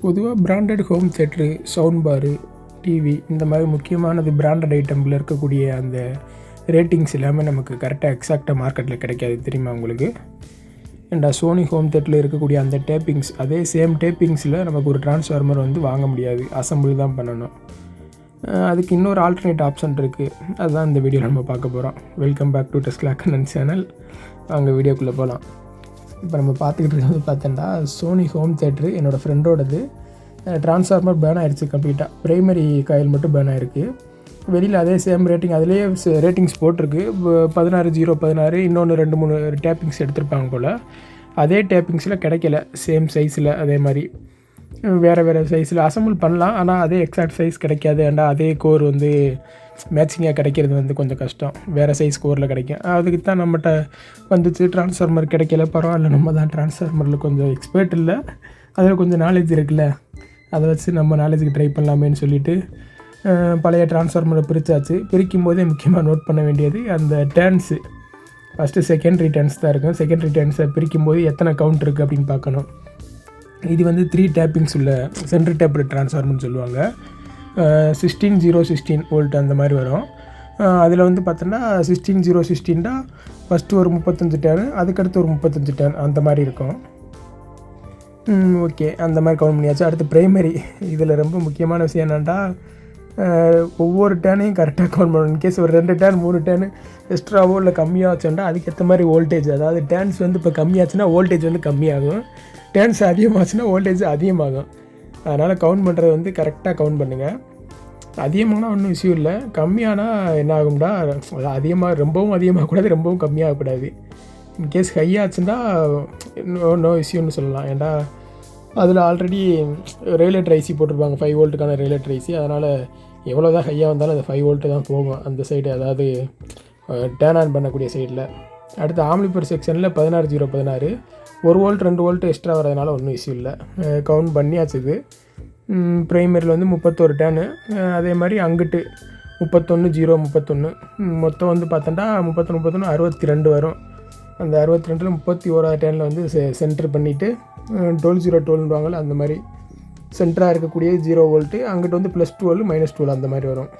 பொதுவாக branded home theatre, sound பாரு, TV இந்த மாதிரி முக்கியமானது பிராண்டட் ஐட்டமில் இருக்கக்கூடிய அந்த ரேட்டிங்ஸ் எல்லாமே நமக்கு கரெக்டாக எக்ஸாக்டாக மார்க்கெட்டில் கிடைக்காது, தெரியுமா உங்களுக்கு? ஏன்டா சோனி ஹோம் தியேட்டரில் இருக்கக்கூடிய அந்த டேப்பிங்ஸ், அதே சேம் டேப்பிங்ஸில் நமக்கு ஒரு டிரான்ஸ்ஃபார்மர் வந்து வாங்க முடியாது, அசம்பிள் தான் பண்ணணும். அதுக்கு இன்னொரு ஆல்டர்னேட் ஆப்ஷன் இருக்குது, அதுதான் இந்த வீடியோவில் நம்ம பார்க்க போகிறோம். Welcome back to Tesla Kannan channel. அவங்க வீடியோக்குள்ளே போகலாம். இப்போ நம்ம பார்த்துக்கிட்டு இருக்கிறது பார்த்தோன்னா சோனி ஹோம் தியேட்ரு என்னோடய ஃப்ரெண்டோடது. ட்ரான்ஸ்ஃபார்மர் பேன் ஆகிடுச்சு கம்ப்ளீட்டாக. ப்ரைமரி காயில் மட்டும் பேன் ஆகிருக்கு. வெளியில் அதே சேம் ரேட்டிங், அதிலேயே ரேட்டிங்ஸ் போட்டிருக்கு. 16/0/16 இன்னொன்று 2-3 டேப்பிங்ஸ் எடுத்திருப்பாங்க போல். அதே டேப்பிங்ஸில் கிடைக்கல, சேம் சைஸில். அதே மாதிரி வேறு சைஸில் அசம்பிள் பண்ணலாம், ஆனால் அதே எக்ஸாக்ட் சைஸ் கிடைக்காது. ஏன்டா அதே கோர் வந்து மேட்சிங்காக கிடைக்கிறது வந்து கொஞ்சம் கஷ்டம், வேறு சைஸ் கோரில் கிடைக்கும். அதுக்கு தான் நம்மகிட்ட வந்துச்சு. ட்ரான்ஸ்ஃபார்மர் கிடைக்கல, பரவாயில்ல, நம்ம தான் ட்ரான்ஸ்ஃபார்மரில் கொஞ்சம் எக்ஸ்பர்ட் இல்லை, அதில் கொஞ்சம் நாலேஜ் இருக்குல்ல, அதை வச்சு நம்ம நாலேஜுக்கு ட்ரை பண்ணலாமேன்னு சொல்லிவிட்டு பழைய ட்ரான்ஸ்ஃபார்மரை பிரித்தாச்சு. பிரிக்கும் போதே முக்கியமாக நோட் பண்ண வேண்டியது அந்த டேர்ன்ஸு. ஃபஸ்ட்டு செகண்டரி டேர்ன்ஸ் தான் இருக்கும். செகண்டரி டேர்ன்ஸை பிரிக்கும் போது எத்தனை கவுண்ட் இருக்குது அப்படின்னு பார்க்கணும். இது வந்து 3 டேப்பிங்ஸ் உள்ள சென்ட்ரல் டேப்டு ட்ரான்ஸ்ஃபார்மர்னு சொல்லுவாங்க. 16/0/16 வோல்ட் அந்த மாதிரி வரும். அதில் வந்து பார்த்தோன்னா 16/0/16 ஃபஸ்ட்டு ஒரு 35 டேர்னு, அதுக்கடுத்து ஒரு 35 டேர்ன் அந்த மாதிரி இருக்கும். ஓகே, அந்த மாதிரி கவுண்ட் பண்ணியாச்சு. அடுத்து ப்ரைமரி. இதில் ரொம்ப முக்கியமான விஷயம் என்னென்னா, ஒவ்வொரு டேர்னையும் கரெக்டாக கவுண்ட் பண்ணணும். இன்கேஸ் ஒரு 2 டேர்ன் 3 டேர்னு எக்ஸ்ட்ராவோ இல்லை கம்மியாக வச்சோன்னா அதுக்கேற்ற மாதிரி வோல்டேஜ், அதாவது டேர்ன்ஸ் வந்து இப்போ கம்மியாச்சுன்னா வோல்டேஜ் வந்து கம்மியாகும், டேர்ன்ஸ் அதிகமாச்சுன்னா வோல்டேஜ் அதிகமாகும். அதனால் கவுண்ட் பண்ணுறது வந்து கரெக்டாக கவுண்ட் பண்ணுங்கள். அதிகமானால் ஒன்றும் இஷ்யூ இல்லை, கம்மியானால் என்ன ஆகும்னா, அதிகமாக ரொம்பவும் அதிகமாகக்கூடாது, ரொம்பவும் கம்மியாகக்கூடாது. இன்கேஸ் ஹையாச்சுன்னா நோ இஷ்யூன்னு சொல்லலாம். ஏன்டா அதில் ஆல்ரெடி ரெகுலேட்டர் ஐசி போட்டிருப்பாங்க, 5 வோல்ட்டுக்கான ரெகுலேட்டர் ஐசி. அதனால் எவ்வளோ தான் ஹையாக வந்தாலும் அது 5 வோல்ட்டு தான் போகும் அந்த சைடு, அதாவது டேர்ன் ஆன் பண்ணக்கூடிய சைடில். அடுத்து ஆம்ப்ளிஃபையர் செக்ஷனில் 16/0/16 1 வோல்ட் 2 வோல்ட் எக்ஸ்ட்ரா வரதுனால ஒன்றும் இஷ்யூ இல்லை, கவுண்ட் பண்ணியாச்சு. இது ப்ரைமரியில் வந்து 31 டேர்னு, அதே மாதிரி அங்கிட்டு 31/0/31 மொத்தம் வந்து பார்த்தோன்னா 31 62 வரும். அந்த 62ல் 31வது டேர்னில் வந்து சென்டர் பண்ணிவிட்டு 12/0/12வாங்கல, அந்த மாதிரி சென்டராக இருக்கக்கூடிய 0 வோல்ட்டு, அங்கிட்டு வந்து +12 -12 அந்த மாதிரி வரும்.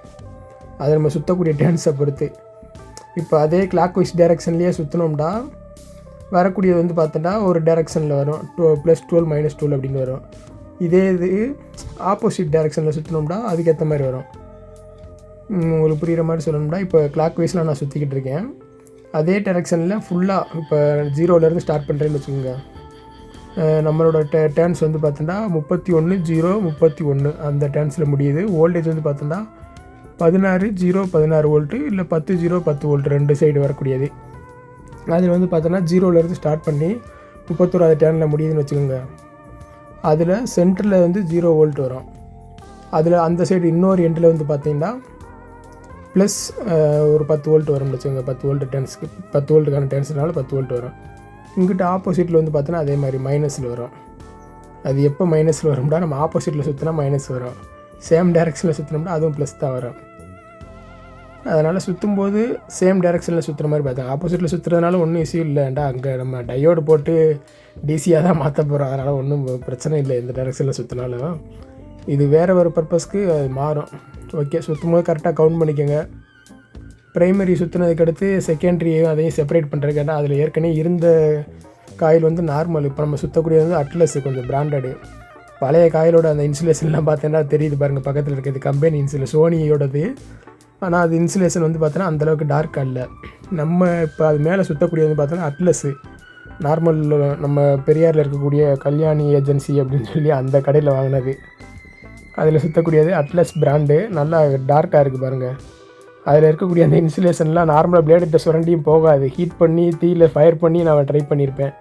அதை நம்ம சுற்றக்கூடிய டேர்ன்ஸை பொறுத்து. இப்போ அதே கிளாக் வைஸ் டைரெக்ஷன்லேயே சுற்றினோம்னா வரக்கூடியது வந்து பார்த்தோன்னா ஒரு டைரெக்ஷனில் வரும், +12 -12 அப்படின்னு வரும். இதே இது ஆப்போசிட் டைரெக்ஷனில் சுற்றினோம்னா அதுக்கேற்ற மாதிரி வரும். உங்களுக்கு புரிகிற மாதிரி சொல்லணும்னா, இப்போ கிளாக் வைஸில் நான் சுற்றிக்கிட்டு இருக்கேன், அதே டைரெக்ஷனில் ஃபுல்லாக இப்போ 0லேருந்து ஸ்டார்ட் பண்ணுறேன்னு வச்சுக்கோங்க. நம்மளோட டேர்ன்ஸ் வந்து பார்த்தோன்னா 31/0/31 அந்த டேர்ன்ஸில் முடியுது. வோல்டேஜ் வந்து பார்த்தோன்னா 16/0/16 வோல்ட்டு இல்லை 10/0/10 வோல்ட் 2 சைடு வரக்கூடியது. அதில் வந்து பார்த்தோன்னா 0லேருந்து ஸ்டார்ட் பண்ணி 31வது டேர்னில் முடியுதுன்னு வச்சுக்கோங்க. அதில் சென்டரில் வந்து 0 வோல்ட் வரும். அதில் அந்த சைடு இன்னொரு எண்டில் வந்து பார்த்தீங்கன்னா ப்ளஸ் ஒரு 10 வோல்ட் வரும்னு வச்சுக்கோங்க. 10 வோல்ட் டேர்ன்ஸ்க்கு 10 வோல்ட்டுக்கான டேர்ன்ஸ்னால 10 வோல்ட் வரும். இங்கிட்ட ஆப்போசிட்டில் வந்து பார்த்தோன்னா அதே மாதிரி மைனஸில் வரும். அது எப்போ மைனஸில் வரும்னா, நம்ம ஆப்போசிட்டில் சுற்றினா மைனஸ் வரும், சேம் டைரெக்ஷனில் சுற்றினோம்னா அதுவும் ப்ளஸ் தான் வரும். அதனால் சுற்றும்போது சேம் டைரெக்ஷனில் சுற்றுற மாதிரி பார்த்தாங்க. ஆப்போசிட்டில் சுற்றுறதுனால ஒன்றும் இஷ்யூ இல்லைண்டா, அங்கே நம்ம டையோடு போட்டு டிசியாக தான் மாற்ற போகிறோம், அதனால் ஒன்றும் பிரச்சனை இல்லை எந்த டைரெக்ஷனில் சுற்றினாலும். இது வேறு ஒரு பர்பஸ்க்கு அது மாறும். ஓகே, சுற்றும் போது கரெக்டாக கவுண்ட் பண்ணிக்கோங்க. ப்ரைமரி சுற்றுனதுக்கு அடுத்து செகண்டரியும் அதையும் செப்பரேட் பண்ணுறதுக்காண்டா அதில் ஏற்கனவே இருந்த காயில் வந்து நார்மல். இப்போ நம்ம சுற்றக்கூடியது வந்து அட்லஸ், கொஞ்சம் பிராண்டடு. பழைய காயிலோட அந்த இன்சுலேஷன்லாம் பார்த்தீங்கன்னா தெரியுது பாருங்கள், பக்கத்தில் இருக்கிறது கம்பெனி இன்சுலேஷன் சோனியோடது. ஆனால் அது இன்சுலேஷன் வந்து பார்த்தோன்னா அந்தளவுக்கு டார்க்காக இல்லை. நம்ம இப்போ அது மேலே சுற்றக்கூடியது வந்து பார்த்தோன்னா அட்லஸ்ஸு நார்மல், நம்ம பெரியாரில் இருக்கக்கூடிய கல்யாணி ஏஜென்சி அப்படின்னு சொல்லி அந்த கடையில் வாங்கினது. அதில் சுற்றக்கூடியது அட்லஸ் பிராண்டு, நல்லா டார்க்காக இருக்குது பாருங்கள். அதில் இருக்கக்கூடிய அந்த இன்சுலேஷன்லாம் நார்மலாக பிளேடுகிட்ட சுரண்டியும் போகாது. ஹீட் பண்ணி தீயில் ஃபயர் பண்ணி நான் ட்ரை பண்ணியிருப்பேன்,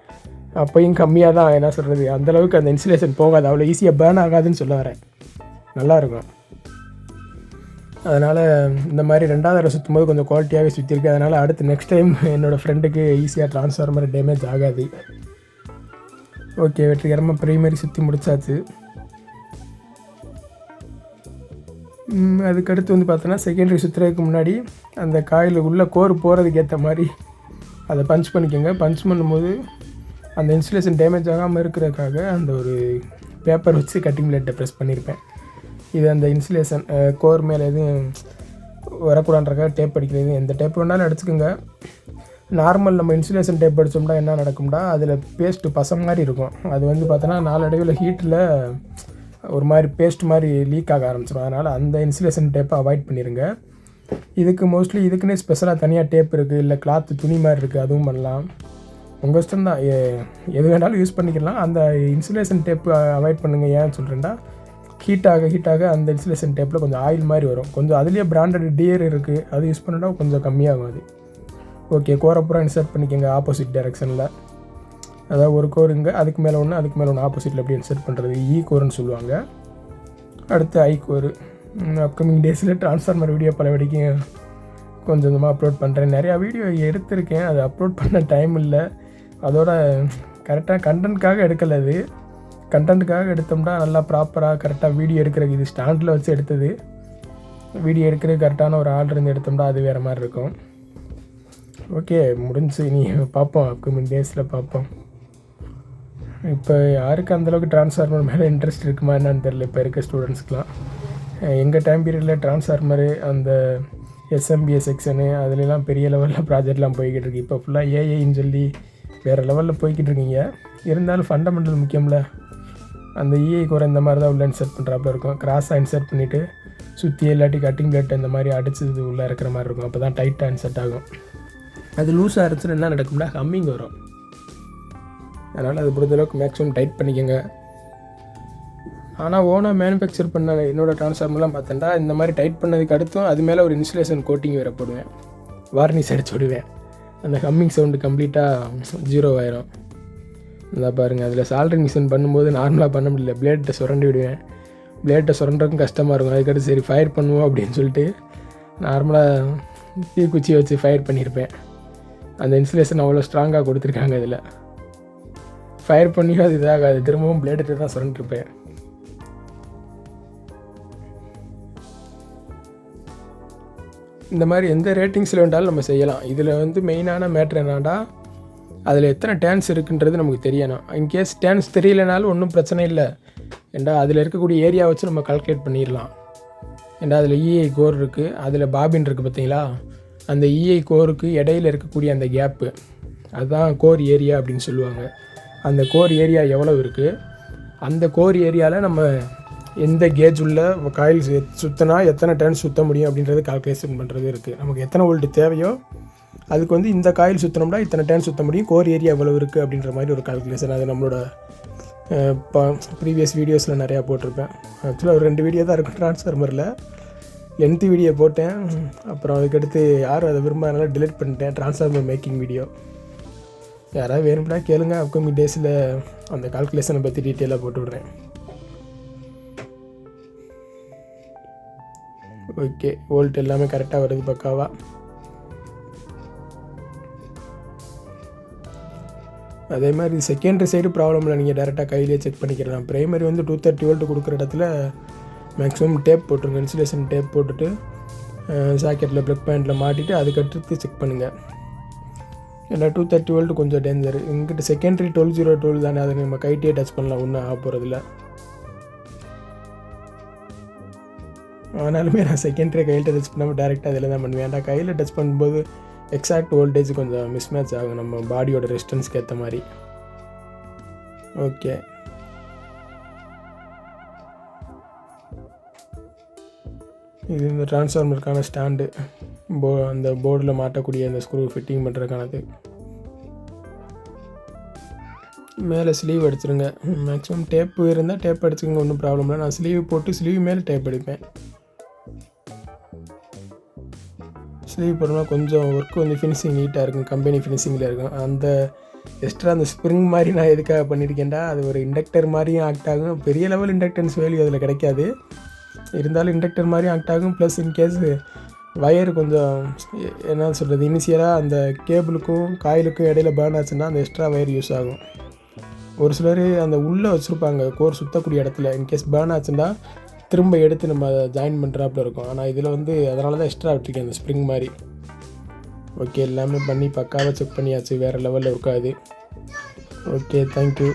அப்போயும் கம்மியாக தான், என்ன சொல்கிறது, அந்தளவுக்கு அந்த இன்சுலேஷன் போகாது, அவ்வளோ ஈஸியாக பேர்ன் ஆகாதுன்னு சொல்ல வரேன். நல்லாயிருக்கும். அதனால் இந்த மாதிரி 2வது தடவை சுற்றும் போது கொஞ்சம் குவாலிட்டியாகவே சுற்றிருக்கு. அதனால் அடுத்து நெக்ஸ்ட் டைம் என்னோடய ஃப்ரெண்டுக்கு ஈஸியாக ட்ரான்ஸ்ஃபார்மர் டேமேஜ் ஆகாது. ஓகே, வெற்றிகரமாக ப்ரைமரி சுற்றி முடிச்சாச்சு. அதுக்கடுத்து வந்து பார்த்தோன்னா செகண்டரி சுற்றுறதுக்கு முன்னாடி அந்த காயில் உள்ள கோர் போகிறதுக்கு ஏற்ற மாதிரி அதை பஞ்ச் பண்ணிக்கோங்க. பஞ்ச் பண்ணும்போது அந்த இன்சுலேஷன் டேமேஜ் ஆகாமல் இருக்கிறதுக்காக அந்த ஒரு பேப்பர் வச்சு கட்டிங் பிளேட்டை ப்ரெஸ் பண்ணியிருப்பேன். இது அந்த இன்சுலேஷன் கோர் மேலே எதுவும் வரக்கூடாதுன்றக்காக டேப் அடிக்கிறது. எந்த டேப் வேணாலும் அடிச்சுக்கோங்க. நார்மல் நம்ம இன்சுலேஷன் டேப் அடித்தோம்னா என்ன நடக்கும்னா அதில் பேஸ்ட்டு பசம் மாதிரி இருக்கும். அது வந்து பார்த்தோன்னா நாளடைவில் ஹீட்டில் ஒரு மாதிரி பேஸ்ட் மாதிரி லீக் ஆக ஆரம்பிச்சிடும். அதனால் அந்த இன்சுலேஷன் டேப்பை அவாய்ட் பண்ணிடுங்க. இதுக்கு மோஸ்ட்லி இதுக்குன்னே ஸ்பெஷலாக தனியாக டேப் இருக்குது, இல்லை கிளாத்து துணி மாதிரி இருக்குது, அதுவும் பண்ணலாம். உங்கள் இஷ்டம் தான், எது வேணாலும் யூஸ் பண்ணிக்கலாம். அந்த இன்சுலேஷன் டேப்பு அவாய்ட் பண்ணுங்கள். ஏன்னு சொல்கிறேன்னா ஹீட்டாக அந்த இன்சுலேஷன் டேப்பில் கொஞ்சம் ஆயில் மாதிரி வரும். கொஞ்சம் அதுலேயே பிராண்டட் டியர் இருக்குது, அது யூஸ் பண்ணிட்டா கொஞ்சம் கம்மியாகும் அது. ஓகே, கோரை பூரா இன்சர்ட் பண்ணிக்கோங்க ஆப்போசிட் டைரெக்ஷனில். அதாவது ஒரு கோர் இங்கே, அதுக்கு மேலே ஒன்று ஆப்போசிட்டில் எப்படி இன்சர்ட் பண்ணுறது, கோருன்னு சொல்லுவாங்க. அடுத்து கோரு. அப்கமிங் டேஸில் ட்ரான்ஸ்ஃபார்மர் வீடியோ பல வரைக்கும் கொஞ்சமாக அப்லோட் பண்ணுறேன். நிறையா வீடியோ எடுத்திருக்கேன், அது அப்லோட் பண்ண டைம் இல்லை. அதோட கரெக்டாக கண்டென்ட்காக எடுக்கலை. அது கண்டென்ட்டுக்காக எடுத்தோம்னா நல்லா ப்ராப்பராக கரெக்டாக வீடியோ எடுக்கிறதுக்கு இது ஸ்டாண்டில் வச்சு எடுத்தது. வீடியோ எடுக்கிறது கரெக்டான ஒரு ஆர்டர் இருந்து எடுத்தோம்னா அது வேறு மாதிரி இருக்கும். ஓகே, முடிஞ்சு. நீ பார்ப்போம், அப்கமிங் டேஸில் பார்ப்போம். இப்போ யாருக்கு அந்தளவுக்கு ட்ரான்ஸ்ஃபார்மர் மேலே இன்ட்ரெஸ்ட் இருக்குமா என்னன்னு தெரியல. இப்போ இருக்க ஸ்டூடெண்ட்ஸ்க்கெலாம் எங்கள் டைம் பீரியடில் ட்ரான்ஸ்ஃபார்மரு, அந்த எஸ்எம்பிஎஸ் செக்ஷனு, அதுலலாம் பெரிய லெவலில் ப்ராஜெக்ட்லாம் போய்கிட்டு இருக்குது. இப்போ ஃபுல்லாக ஏஐன்னு சொல்லி வேறு லெவலில் போய்கிட்டு இருக்கீங்க. இருந்தாலும் ஃபண்டமெண்டல் முக்கியம்ல. அந்த கோரை இந்த மாதிரி தான் உள்ளே இன்சர்ட் பண்ணுறாப்புல இருக்கும். கிராஸாக இன்சர்ட் பண்ணிவிட்டு சுற்றி இல்லாட்டி கட்டிங் பிளேட் இந்த மாதிரி அடிச்சது உள்ளே இருக்கிற மாதிரி இருக்கும். அப்போ தான் டைட்டாக இன்சர்ட் ஆகும். அது லூஸாக இருந்துச்சுன்னு என்ன நடக்கும்னா ஹம்மிங் வரும். அதனால் அது பொறுத்தளவுக்கு மேக்ஸிமம் டைட் பண்ணிக்கோங்க. ஆனால் ஓனாக மேனுஃபேக்சர் பண்ண என்னோடய ட்ரான்ஸ்ஃபார்மர்லாம் பார்த்தேன்டா இந்த மாதிரி டைட் பண்ணதுக்கு அடுத்தும் அது மேலே ஒரு இன்சுலேஷன் கோட்டிங் வேறு போடுவேன், வார்னிஷ் அடிச்சு விடுவேன். அந்த ஹம்மிங் சவுண்டு கம்ப்ளீட்டாக 0 ஆயிரும். இந்த பாருங்கள், அதில் சால்ட்ரிங் மிஷின் பண்ணும்போது நார்மலாக பண்ண முடியல, பிளேட்டை சுரண்டி விடுவேன். பிளேட்டை சுரண்டுறதுக்கும் கஷ்டமாக இருக்கும். அதுக்கடுத்து சரி ஃபயர் பண்ணுவோம் அப்படின்னு சொல்லிட்டு நார்மலாக தீக்குச்சியை வச்சு ஃபயர் பண்ணியிருப்பேன். அந்த இன்சுலேஷன் அவ்வளோ ஸ்ட்ராங்காக கொடுத்துருக்காங்க. அதில் ஃபயர் பண்ணியும் அது இதாகாது, திரும்பவும் பிளேட்டை தான் சுரண்டிருப்பேன். இந்த மாதிரி எந்த ரேட்டிங்ஸில் வேண்டாலும் நம்ம செய்யலாம். இதில் வந்து மெயினான மேட்ரு என்னன்னா அதில் எத்தனை டேன்ஸ் இருக்குன்றது நமக்கு தெரியணும். இன்கேஸ் டேன்ஸ் தெரியலனாலும் ஒன்றும் பிரச்சனை இல்லை. ஏண்டா அதில் இருக்கக்கூடிய ஏரியா வச்சு நம்ம கால்குலேட் பண்ணிடலாம். ஏண்டா அதில் கோர் இருக்குது, அதில் பாபின் இருக்குது பார்த்தீங்களா, அந்த கோருக்கு இடையில் இருக்கக்கூடிய அந்த கேப்பு அதுதான் கோர் ஏரியா அப்படின்னு சொல்லுவாங்க. அந்த கோர் ஏரியா எவ்வளோ இருக்குது, அந்த கோர் ஏரியாவில் நம்ம எந்த கேஜ் உள்ள காயில் சுற்றினா எத்தனை டர்ன் சுற்ற முடியும் அப்படின்றது கால்குலேஷன் பண்ணுறது இருக்குது. நமக்கு எத்தனை வோல்ட் தேவையோ அதுக்கு வந்து இந்த காயில் சுற்றினோம்னா இத்தனை டர்ன் சுற்ற முடியும், கோர் ஏரியா எவ்வளோ இருக்குது அப்படின்ற மாதிரி ஒரு கால்குலேஷன். அது நம்மளோட ப்ரீவியஸ் வீடியோஸில் நிறையா போட்டிருப்பேன். ஆக்சுவலாக ஒரு 2 வீடியோ தான் இருக்கும் ட்ரான்ஸ்ஃபார்மரில். லென்த்து வீடியோ போட்டேன், அப்புறம் அதுக்கடுத்து யாரும் அதை விரும்பாதனால டிலீட் பண்ணிட்டேன். ட்ரான்ஸ்ஃபார்மர் மேக்கிங் வீடியோ யாராவது வேணும்னா கேளுங்க, அப்கமிங் டேஸில் அந்த கால்குலேஷனை பற்றி டீட்டெயிலாக போட்டு விட்றேன். ஓகே, வோல்ட் எல்லாமே கரெக்டாக வருது பக்காவா. அதே மாதிரி செகண்டரி சைடு ப்ராப்ளம் இல்லை, நீங்கள் டேரெக்டாக கையிலே செக் பண்ணிக்கலாம். ப்ரைமரி வந்து 230 வோல்ட் கொடுக்குற இடத்துல மேக்ஸிமம் டேப் போட்டுருங்க, இன்சுலேஷன் டேப் போட்டுட்டு சாக்கெட்டில் ப்ளக் பாயிண்டில் மாட்டிட்டு அதுக்கடுத்து செக் பண்ணுங்கள். ஏன்னா 230 வோல்ட் கொஞ்சம் டேஞ்சர். இங்கிட்ட செகண்டரி 1202 தானே, அதை நம்ம கைட்டே டச் பண்ணலாம், ஒன்றும் ஆக போகிறதில்ல. ஆனாலுமே நான் செகண்டரி கையில் டச் பண்ணாமல் டேரெக்டாக அதில் தான் பண்ணுவேன். ஏன்டா கையில் டச் பண்ணும்போது எக்ஸாக்ட் வோல்டேஜ் கொஞ்சம் மிஸ்மேட்ச் ஆகும் நம்ம பாடியோட ரெசிஸ்டன்ஸ்க்கு ஏற்ற மாதிரி. ஓகே, இது இந்த ட்ரான்ஸ்ஃபார்மருக்கான ஸ்டாண்டு, அந்த போர்டில் மாட்டக்கூடிய அந்த ஸ்க்ரூ ஃபிட்டிங் பண்ணுறதுக்கானது. மேலே ஸ்லீவ் அடிச்சிருங்க. மேக்ஸிமம் டேப்பு இருந்தால் டேப் அடிச்சுங்க, ஒன்றும் ப்ராப்ளம் இல்லை. நான் ஸ்லீவ் போட்டு ஸ்லீவ் மேலே டேப் அடிப்பேன். ஸ்லீவ் போட்டோம்னா கொஞ்சம் ஒர்க்கு வந்து ஃபினிஷிங் நீட்டாக இருக்கும், கம்பெனி ஃபினிஷிங்கில் இருக்கும். அந்த எக்ஸ்ட்ரா அந்த ஸ்ப்ரிங் மாதிரி நான் எதுக்காக பண்ணியிருக்கேன்டா, அது ஒரு இண்டக்டர் மாதிரியும் ஆக்ட் ஆகும். பெரிய லெவல் இண்டக்டன்ஸ் வேல்யூ அதில் கிடைக்காது, இருந்தாலும் இண்டக்டர் மாதிரியும் ஆக்ட் ஆகும். ப்ளஸ் இன்கேஸ் வயர் கொஞ்சம் என்ன சொல்கிறது, இனிஷியலாக அந்த கேபிளுக்கும் காயிலுக்கும் இடையில பேர்ன் ஆச்சுன்னா அந்த எக்ஸ்ட்ரா வயர் யூஸ் ஆகும். ஒரு சிலர் அந்த உள்ளே வச்சுருப்பாங்க கோர் சுற்றக்கூடிய இடத்துல, இன்கேஸ் பேர்ன் ஆச்சுன்னா திரும்ப எடுத்து நம்ம அதை ஜாயின் பண்ணுறாப்புல இருக்கும். ஆனால் இதில் வந்து அதனால தான் எக்ஸ்ட்ரா விட்டுருக்கேன் அந்த ஸ்ப்ரிங் மாதிரி. ஓகே, எல்லாமே பண்ணி பக்காவாக செக் பண்ணியாச்சு, வேறு லெவலில் இருக்காது. Okay, thank you.